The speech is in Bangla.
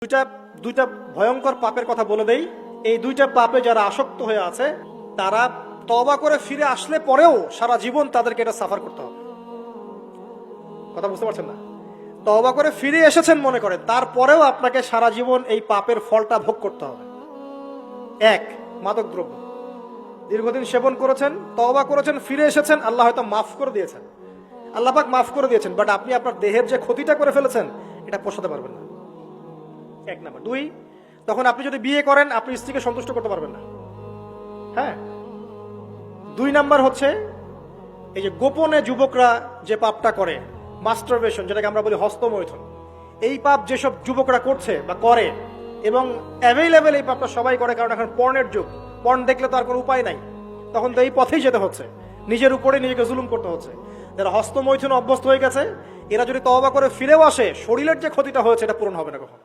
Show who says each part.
Speaker 1: দুইটা দুইটা ভয়ঙ্কর পাপের কথা বলে দেই। এই দুইটা পাপে যারা আসক্ত হয়ে আছে তারা তওবা করে ফিরে আসলে পরেও সারা জীবন তাদেরকে এটা সাফার করতে হবে। কথা বুঝতে পারছেন না? তওবা করে ফিরে এসেছেন মনে করেন, তারপরেও আপনাকে সারা জীবন এই পাপের ফলটা ভোগ করতে হবে। এক, মাদক দ্রব্য দীর্ঘদিন সেবন করেছেন, তওবা করেছেন, ফিরে এসেছেন, আল্লাহ হয়তো মাফ করে দিয়েছেন, আল্লাহ পাক মাফ করে দিয়েছেন, বাট আপনি আপনার দেহের যে ক্ষতিটা করে ফেলেছেন এটা পোষাতে পারবেন না। এক নাম্বার। দুই, তখন আপনি যদি বিয়ে করেন আপনি স্ত্রীকে সন্তুষ্ট করতে পারবেন না। হ্যাঁ। দুই নাম্বার হচ্ছে এই যে গোপনে যুবকরা যে পাপটা করে, মাস্টারবেশন, যেটাকে আমরা বলি হস্তমৈথুন, এই পাপ যেসব যুবকরা করছে বা করে, এবং অ্যাভেলেবেল এই পাপটা সবাই করে, কারণ এখন পর্নের যুগ, পর্ন দেখলে তো আর কোনো উপায় নাই, তখন তো এই পথেই যেতে হচ্ছে, নিজের উপরে নিজেকে জুলুম করতে হচ্ছে। যারা হস্তমৈথুন অভ্যস্ত হয়ে গেছে এরা যদি তওবা করে ফিরেও আসে, শরীরের যে ক্ষতিটা হয়েছে এটা পূরণ হবে না কখনো।